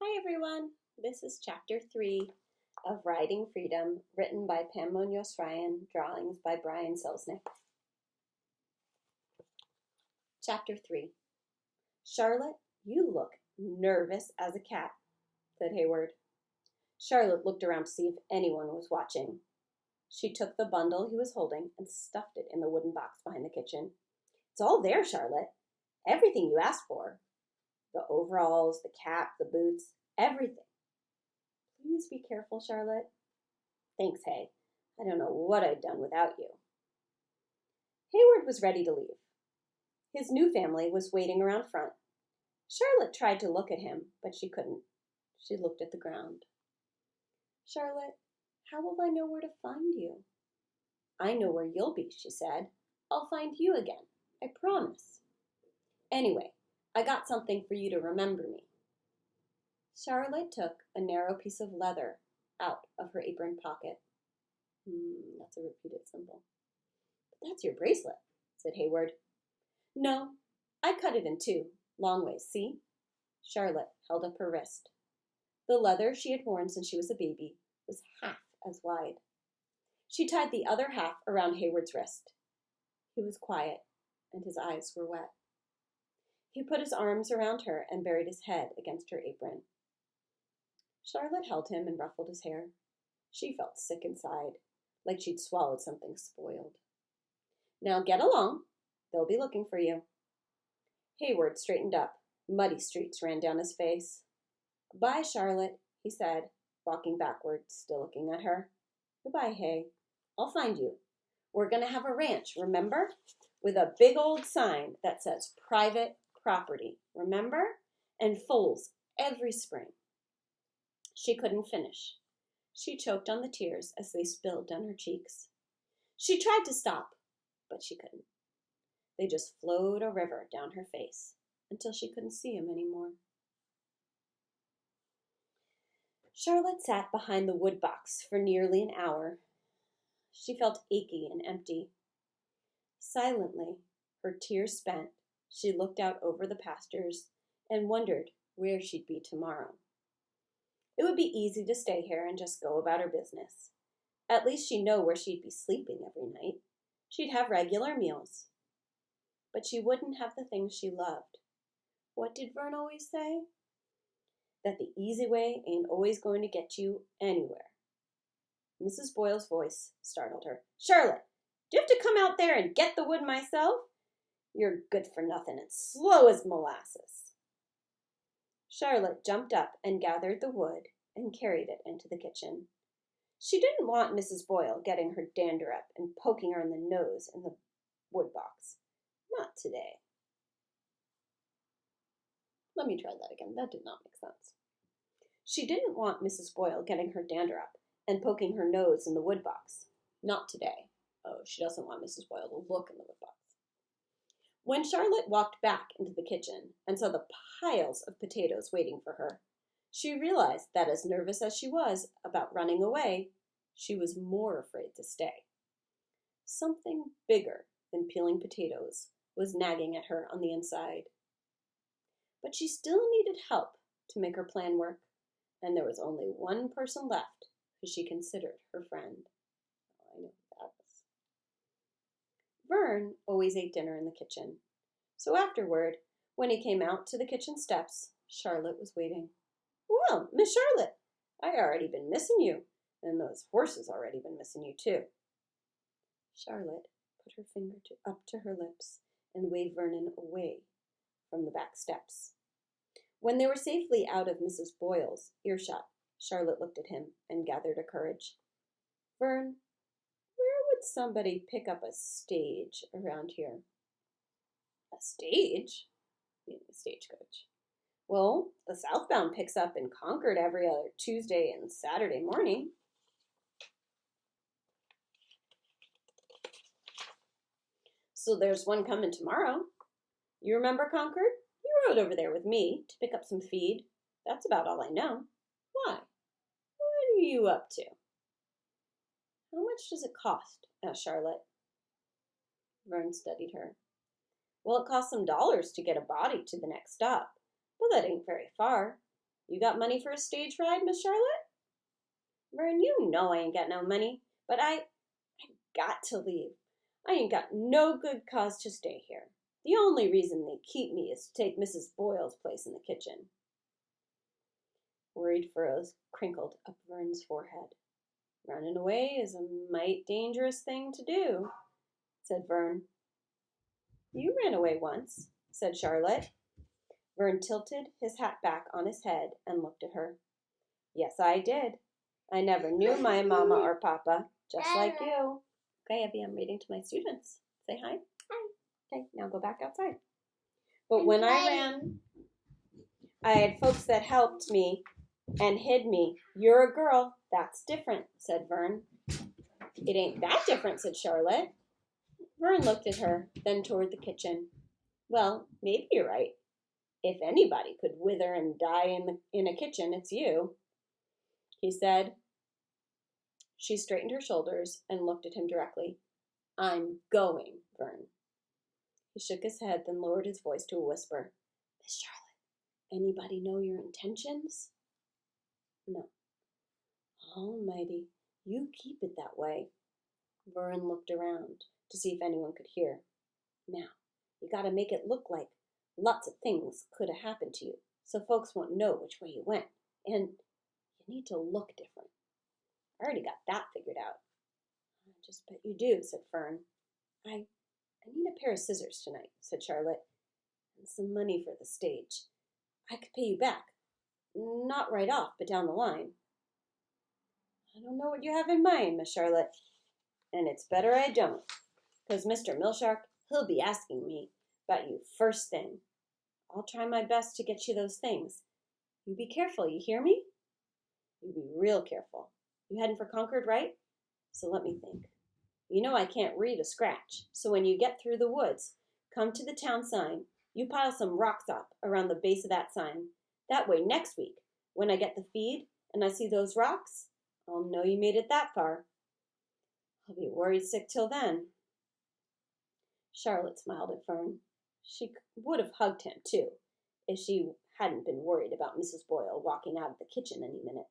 Hi everyone, this is Chapter 3 of Riding Freedom, written by Pam Munoz Ryan, drawings by Brian Selznick. Chapter 3. Charlotte, you look nervous as a cat, said Hayward. Charlotte looked around to see if anyone was watching. She took the bundle he was holding and stuffed it in the wooden box behind the kitchen. It's all there, Charlotte. Everything you asked for. The overalls, the cap, the boots, everything. Please be careful, Charlotte. Thanks, Hay. I don't know what I'd done without you. Hayward was ready to leave. His new family was waiting around front. Charlotte tried to look at him, but she couldn't. She looked at the ground. Charlotte, how will I know where to find you? I know where you'll be, she said. I'll find you again. I promise. Anyway, I got something for you to remember me. Charlotte took a narrow piece of leather out of her apron pocket. That's a repeated symbol. But that's your bracelet, said Hayward. No, I cut it in two, long ways, see? Charlotte held up her wrist. The leather she had worn since she was a baby was half as wide. She tied the other half around Hayward's wrist. He was quiet, and his eyes were wet. He put his arms around her and buried his head against her apron. Charlotte held him and ruffled his hair. She felt sick inside, like she'd swallowed something spoiled. Now get along. They'll be looking for you. Hayward straightened up. Muddy streaks ran down his face. Goodbye, Charlotte, he said, walking backwards, still looking at her. Goodbye, Hay. I'll find you. We're going to have a ranch, remember? With a big old sign that says private property, remember? And foals every spring. She couldn't finish. She choked on the tears as they spilled down her cheeks. She tried to stop, but she couldn't. They just flowed a river down her face until she couldn't see him anymore. Charlotte sat behind the wood box for nearly an hour. She felt achy and empty. Silently, her tears spent, she looked out over the pastures and wondered where she'd be tomorrow. It would be easy to stay here and just go about her business. At least she'd know where she'd be sleeping every night. She'd have regular meals. But she wouldn't have the things she loved. What did Vern always say? That the easy way ain't always going to get you anywhere. Mrs. Boyle's voice startled her. Charlotte, do you have to come out there and get the wood myself? You're good for nothing and slow as molasses. Charlotte jumped up and gathered the wood and carried it into the kitchen. She didn't want Mrs. Boyle getting her dander up and poking her in the nose in the wood box. Not today. Let me try that again. That did not make sense. She didn't want Mrs. Boyle getting her dander up and poking her nose in the wood box. Not today. Oh, she doesn't want Mrs. Boyle to look in the wood box. When Charlotte walked back into the kitchen and saw the piles of potatoes waiting for her, she realized that as nervous as she was about running away, she was more afraid to stay. Something bigger than peeling potatoes was nagging at her on the inside. But she still needed help to make her plan work, and there was only one person left who she considered her friend. I know who that was. Vern always ate dinner in the kitchen, so afterward, when he came out to the kitchen steps, Charlotte was waiting. Well, Miss Charlotte, I already been missing you, and those horses already been missing you too. Charlotte put her finger up to her lips and waved Vernon away from the back steps. When they were safely out of Mrs. Boyle's earshot, Charlotte looked at him and gathered her courage. Vern, where would somebody pick up a stage around here? A stage? Meaning a stagecoach. Well, the southbound picks up in Concord every other Tuesday and Saturday morning. So there's one coming tomorrow. You remember Concord? You rode over there with me to pick up some feed. That's about all I know. Why? What are you up to? How much does it cost? Asked Charlotte. Vern studied her. Well, it costs some dollars to get a body to the next stop, but that ain't very far. You got money for a stage ride, Miss Charlotte? Vern, you know I ain't got no money, but I got to leave. I ain't got no good cause to stay here. The only reason they keep me is to take Mrs. Boyle's place in the kitchen. Worried furrows crinkled up Vern's forehead. Running away is a mite dangerous thing to do, said Vern. You ran away once, said Charlotte. Vern tilted his hat back on his head and looked at her. Yes, I did. I never knew my mama or papa, just like you. Okay, Evie, I'm reading to my students. Say hi. Hi. Okay, now go back outside. But when I ran, I had folks that helped me and hid me. You're a girl. That's different, said Vern. It ain't that different, said Charlotte. Vern looked at her, then toward the kitchen. Well, maybe you're right. If anybody could wither and die in a kitchen, it's you, he said. She straightened her shoulders and looked at him directly. I'm going, Vern. He shook his head, then lowered his voice to a whisper. Miss Charlotte, anybody know your intentions? No. Almighty, you keep it that way. Vern looked around to see if anyone could hear. Now, you gotta make it look like lots of things could have happened to you, so folks won't know which way you went. And you need to look different. I already got that figured out. I just bet you do, said Vern. I need a pair of scissors tonight, said Charlotte, and some money for the stage. I could pay you back. Not right off, but down the line. I don't know what you have in mind, Miss Charlotte, and it's better I don't, because Mr. Milshark, he'll be asking me about you first thing. I'll try my best to get you those things. You be careful, you hear me? You be real careful. You heading for Concord, right? So let me think. You know I can't read a scratch, so when you get through the woods, come to the town sign. You pile some rocks up around the base of that sign. That way, next week, when I get the feed and I see those rocks, I'll know you made it that far. I'll be worried sick till then. Charlotte smiled at Vern. She would have hugged him, too, if she hadn't been worried about Mrs. Boyle walking out of the kitchen any minute.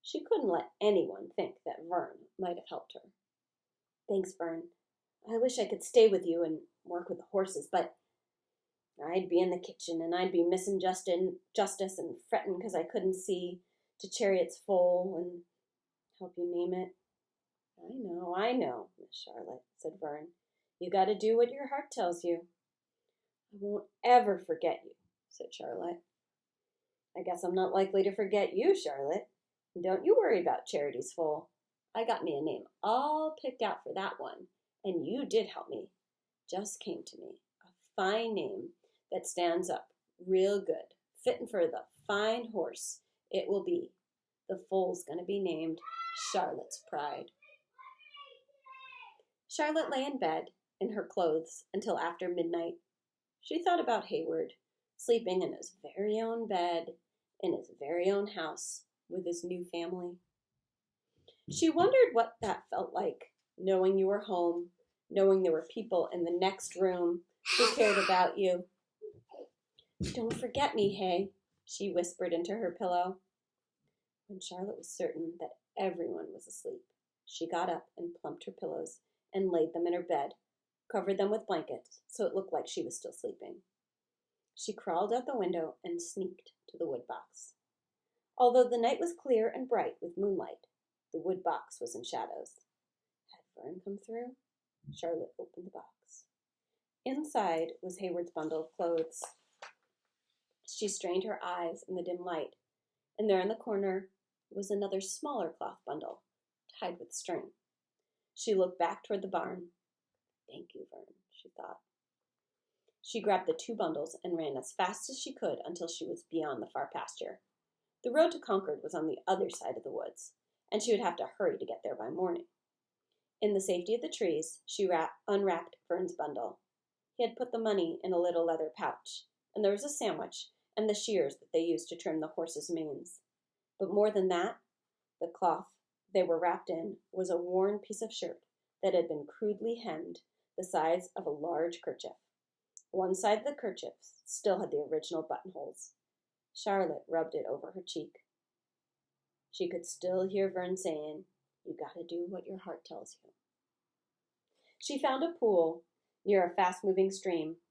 She couldn't let anyone think that Vern might have helped her. Thanks, Vern. I wish I could stay with you and work with the horses, but I'd be in the kitchen and I'd be missing Justice and fretting because I couldn't see to Chariot's foal and help you name it. I know, Miss Charlotte, said Vern. You got to do what your heart tells you. I won't ever forget you, said Charlotte. I guess I'm not likely to forget you, Charlotte. Don't you worry about Charity's foal. I got me a name all picked out for that one, and you did help me. Just came to me. A fine name that stands up real good, fitting for the fine horse it will be. The foal's going to be named Charlotte's Pride. Charlotte lay in bed in her clothes until after midnight. She thought about Hayward, sleeping in his very own bed, in his very own house, with his new family. She wondered what that felt like, knowing you were home, knowing there were people in the next room who cared about you. Don't forget me, Hay, she whispered into her pillow. When Charlotte was certain that everyone was asleep, she got up and plumped her pillows and laid them in her bed, covered them with blankets so it looked like she was still sleeping. She crawled out the window and sneaked to the wood box. Although the night was clear and bright with moonlight, the wood box was in shadows. Had Vern come through? Charlotte opened the box. Inside was Hayward's bundle of clothes. She strained her eyes in the dim light, and there in the corner was another smaller cloth bundle, tied with string. She looked back toward the barn. Thank you, Vern, she thought. She grabbed the two bundles and ran as fast as she could until she was beyond the far pasture. The road to Concord was on the other side of the woods, and she would have to hurry to get there by morning. In the safety of the trees, she unwrapped Vern's bundle. He had put the money in a little leather pouch, and there was a sandwich and the shears that they used to trim the horses' manes. But more than that, the cloth they were wrapped in was a worn piece of shirt that had been crudely hemmed the size of a large kerchief. One side of the kerchief still had the original buttonholes. Charlotte rubbed it over her cheek. She could still hear Vern saying, "You gotta do what your heart tells you." She found a pool near a fast-moving stream.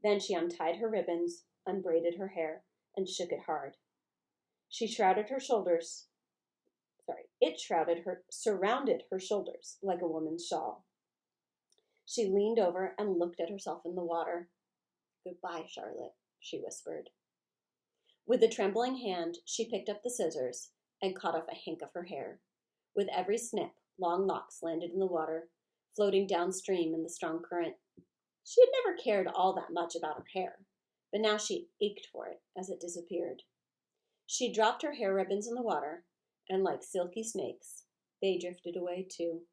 Then she untied her ribbons, unbraided her hair, and shook it hard. Surrounded her shoulders like a woman's shawl. She leaned over and looked at herself in the water. "Goodbye, Charlotte," she whispered. With a trembling hand, she picked up the scissors and cut off a hank of her hair. With every snip, long locks landed in the water, floating downstream in the strong current. She had never cared all that much about her hair, but now she ached for it as it disappeared. She dropped her hair ribbons in the water, and like silky snakes, they drifted away too.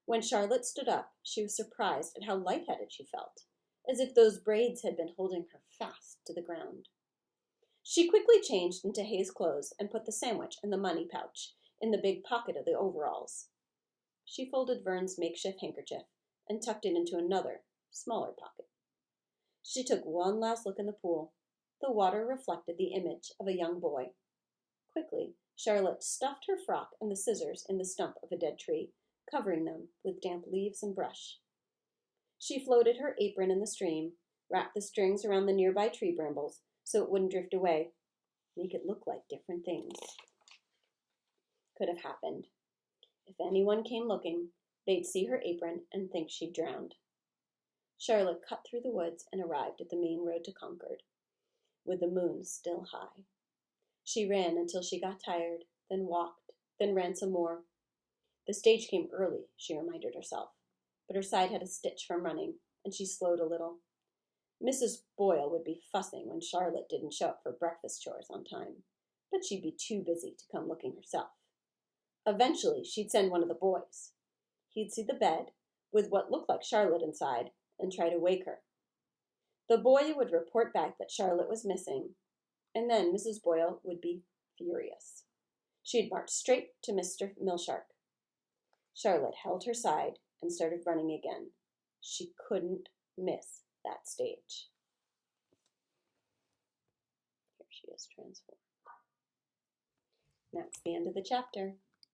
When Charlotte stood up, she was surprised at how lightheaded she felt, as if those braids had been holding her fast to the ground. She quickly changed into Hay's clothes and put the sandwich and the money pouch in the big pocket of the overalls. She folded Vern's makeshift handkerchief and tucked it into another, smaller pocket. She took one last look in the pool. The water reflected the image of a young boy. Quickly, Charlotte stuffed her frock and the scissors in the stump of a dead tree, covering them with damp leaves and brush. She floated her apron in the stream, wrapped the strings around the nearby tree brambles so it wouldn't drift away, make it look like different things could have happened. If anyone came looking, they'd see her apron and think she'd drowned. Charlotte cut through the woods and arrived at the main road to Concord, with the moon still high. She ran until she got tired, then walked, then ran some more. The stage came early, she reminded herself, but her side had a stitch from running, and she slowed a little. Mrs. Boyle would be fussing when Charlotte didn't show up for breakfast chores on time, but she'd be too busy to come looking herself. Eventually, she'd send one of the boys. He'd see the bed, with what looked like Charlotte inside, and try to wake her. The boy would report back that Charlotte was missing, and then Mrs. Boyle would be furious. She'd march straight to Mr. Milshark. Charlotte held her side and started running again. She couldn't miss that stage. Here she is transformed. That's the end of the chapter.